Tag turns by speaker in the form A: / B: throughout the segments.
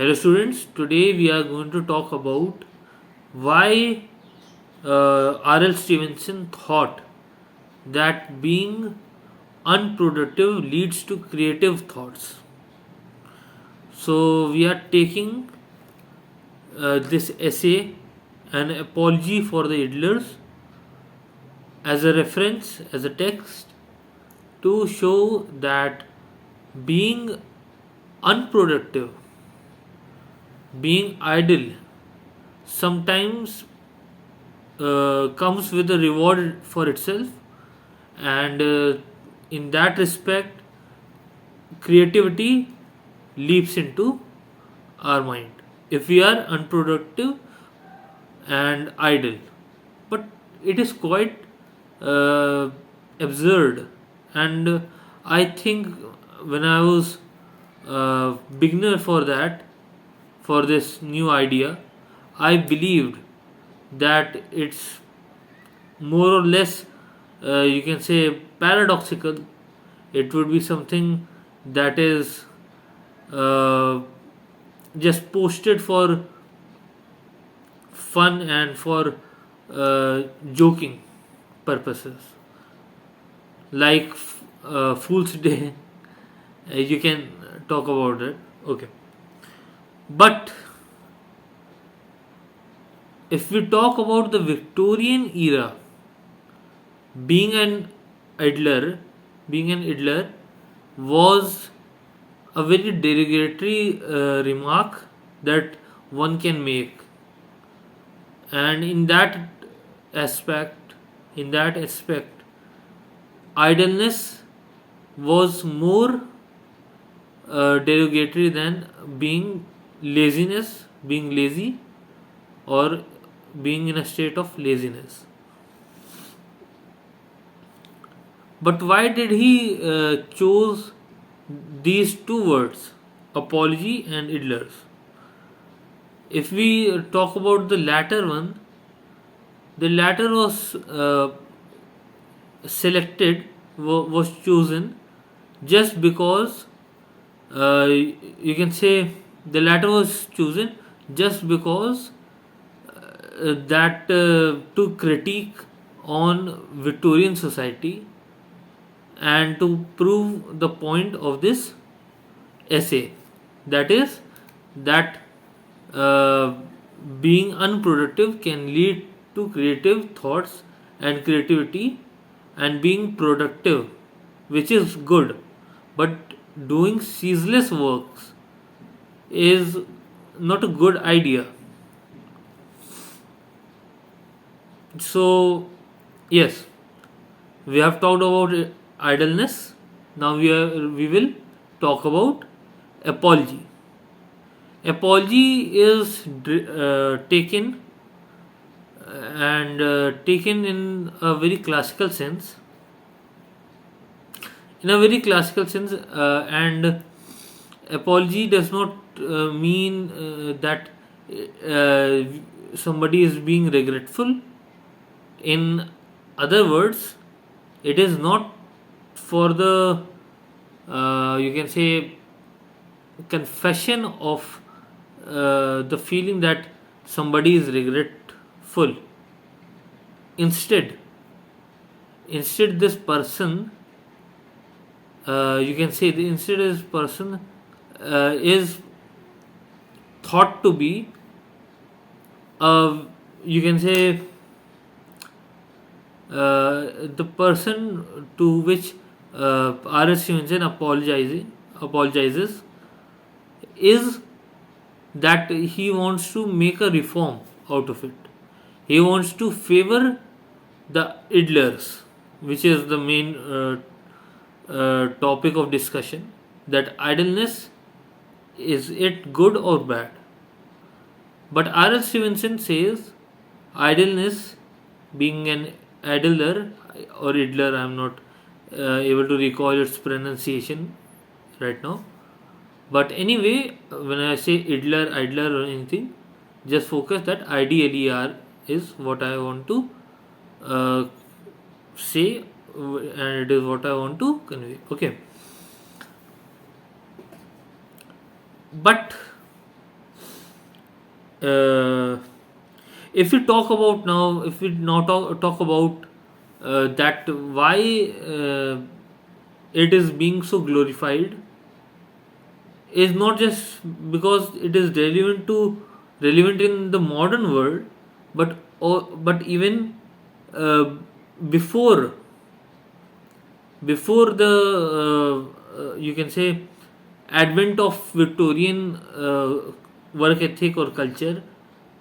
A: Hello students, today we are going to talk about why R.L. Stevenson thought that being unproductive leads to creative thoughts. So we are taking this essay, an apology for the idlers, as a reference, as a text to show that being unproductive, being idle, sometimes comes with a reward for itself, and in that respect creativity leaps into our mind if we are unproductive and idle. But it is quite uh, absurd, and I think when I was beginner for that, for this new idea, I believed that it's more or less, you can say, paradoxical. It would be something that is uh, just posted for fun and for joking purposes, like Fool's Day. You can talk about it, okay. But if we talk about the Victorian era, being an idler, being an idler was a very derogatory remark that one can make, and aspect, in that aspect, idleness was more derogatory than being lazy, or being in a state of laziness. But why did he choose these two words, apology and idlers? If we talk about the latter one, the latter was was chosen just because, you can say, the latter was chosen just because that to critique on Victorian society and to prove the point of this essay, that is, that uh, being unproductive can lead to creative thoughts and creativity, and being productive, which is good, but doing ceaseless works is not a good idea. So yes, we have talked about idleness. Now we will talk about apology. Apology is taken, and taken in a very classical sense. In a very classical sense, and apology does not mean that somebody is being regretful. In other words, it is not for the, you can say, confession of the feeling that somebody is regretful. Instead instead, this person, you can say, instead this person is thought to be, you can say, the person to which R.S. Stevenson apologizes is that he wants to make a reform out of it. He wants to favor the idlers, which is the main topic of discussion. That idleness, is it good or bad? But R.L. Stevenson says idleness, being an idler or idler, I am not able to recall its pronunciation right now. But anyway, when I say idler or anything, just focus that IDLER is what I want to uh, say, and it is what I want to convey. Okay. But uh, if we talk about now, if we now talk about that why it is being so glorified, is not just because it is relevant in the modern world, but even uh, before the you can say advent of Victorian work ethic or culture,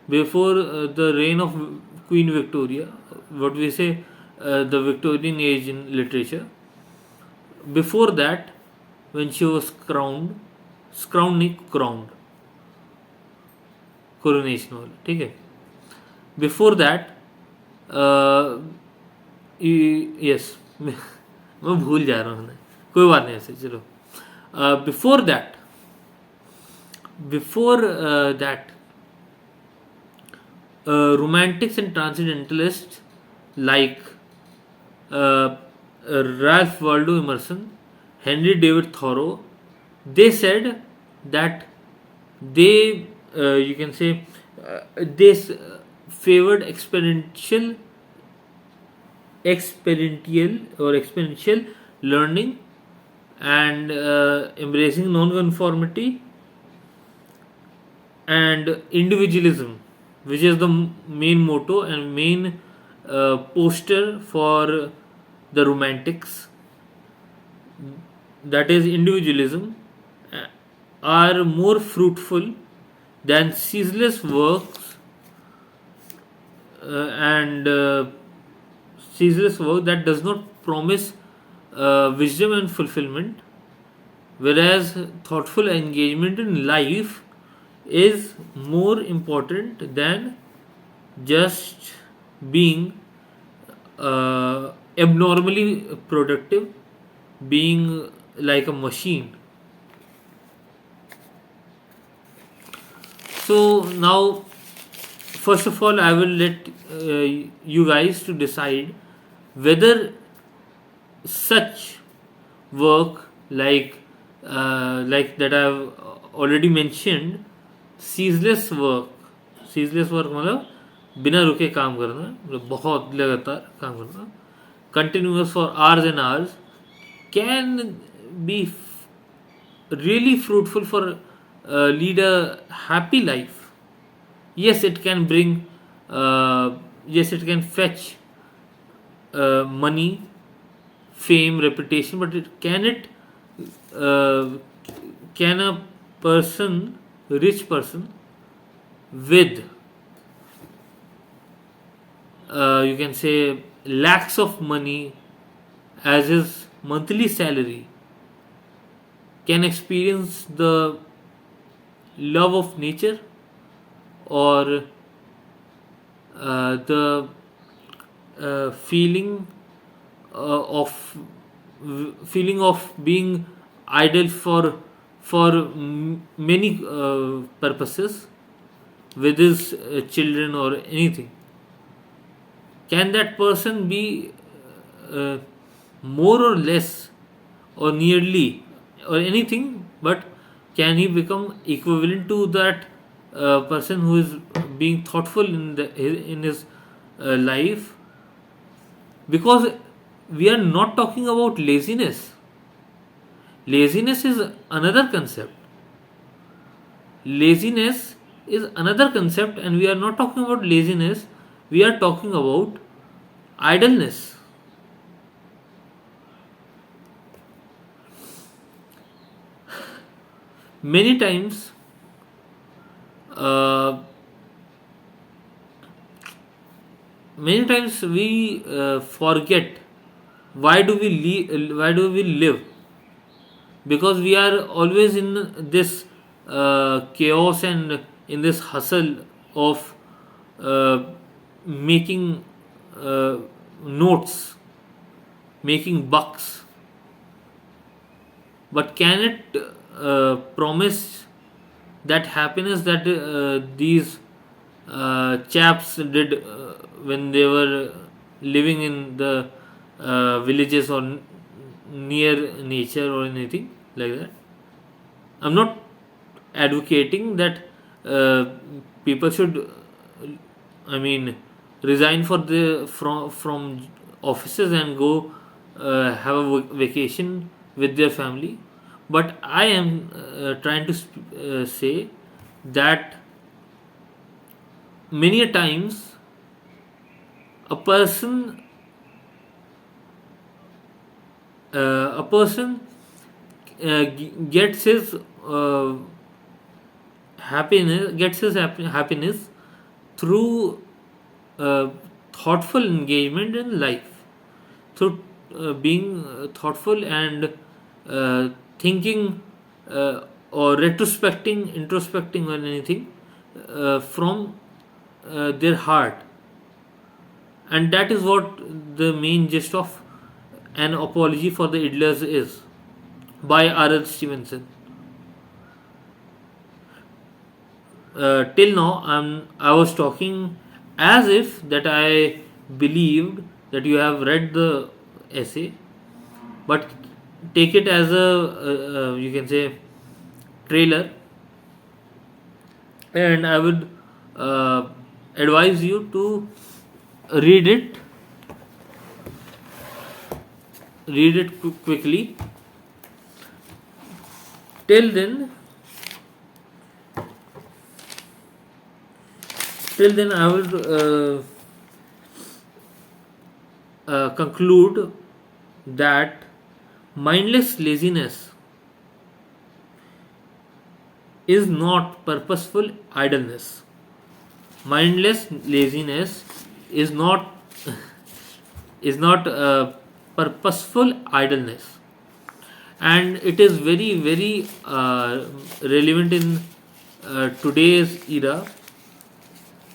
A: before the reign of Queen Victoria, what we say the Victorian age in literature. Before that, when she was crowned coronation वाला, ठीक है. Before that, yes मैं भूल जा रहा हूँ, कोई बात नहीं, ऐसे चलो. Before that, romantics and transcendentalists like uh, Ralph Waldo Emerson, Henry David Thoreau, they said that they you can say they favored exponential learning and embracing non-conformity and individualism, which is the main motto and main poster for the romantics, that is individualism, uh, are more fruitful than ceaseless works and ceaseless work that does not promise wisdom and fulfillment, whereas thoughtful engagement in life is more important than just being abnormally productive, being like a machine. So now, first of all, I will let you guys to decide whether such work like that I've already mentioned, ceaseless work. ceaseless work मतलब बिना रुके काम करना, मतलब बहुत लगातार काम करना, continuous for hours and hours, can be really fruitful for lead a happy life. Yes, it can bring yes, it can fetch money, fame, reputation, but uh, can a rich person with you can say lakhs of money as his monthly salary, can experience the love of nature, or the feeling of being idle for many purposes with his children or anything. Can that person be uh, more or less or nearly or anything, but can he become equivalent to that person who is being thoughtful in his life? Because we are not talking about laziness. Laziness is another concept. Laziness is another concept, and we are not talking about laziness, we are talking about idleness. Many times, uh, we forget why do we live, because we are always in this chaos and in this hustle of uh, making uh, notes, making bucks. But can it promise that happiness that these chaps did when they were living in the villages or near nature or anything like that? I'm not advocating that uh, people should, I mean, resign for the from offices and go have a vacation with their family. But I am trying to say that many a times a person a person gets his happiness through uh, thoughtful engagement in life, through being thoughtful and thinking, or introspecting on anything from their heart. And that is what the main gist of An Apology for the Idlers is, by R.L. Stevenson. Till now, I was talking as if that I believed that you have read the essay, but take it as a, you can say, trailer, and I would advise you to read it, quickly. Till then, I will conclude that mindless laziness is not purposeful idleness. Mindless laziness is not purposeful idleness, and it is very very relevant in today's era.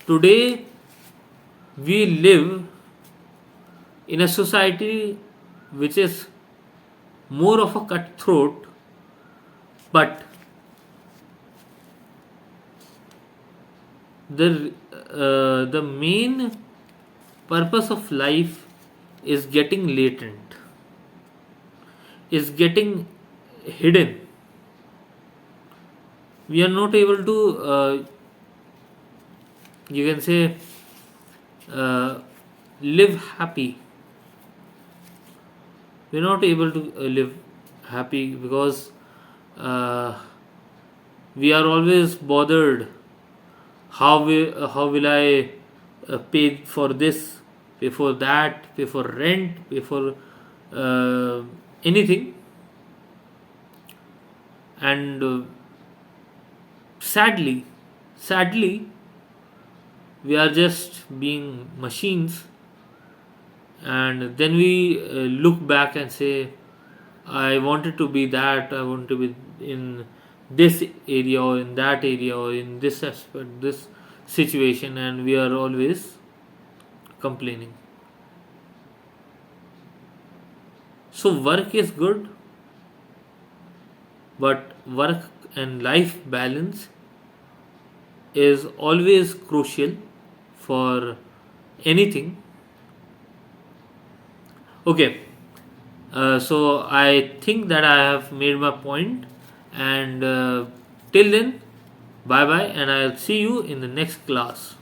A: Today we live in a society which is more of a cutthroat, but the main purpose of life is getting latent, is getting hidden. We are not able to, you can say, uh, live happy. We're not able to live happy because uh, we are always bothered. How will I pay for this, pay for that, pay for rent, pay for uh, anything? And sadly, we are just being machines, and then we look back and say, I wanted to be that, I want to be in this area or in that area or in this aspect, this situation, and we are always complaining. So work is good, but work and life balance is always crucial for anything. Okay, so I think that I have made my point, and till then, bye bye, and I'll see you in the next class.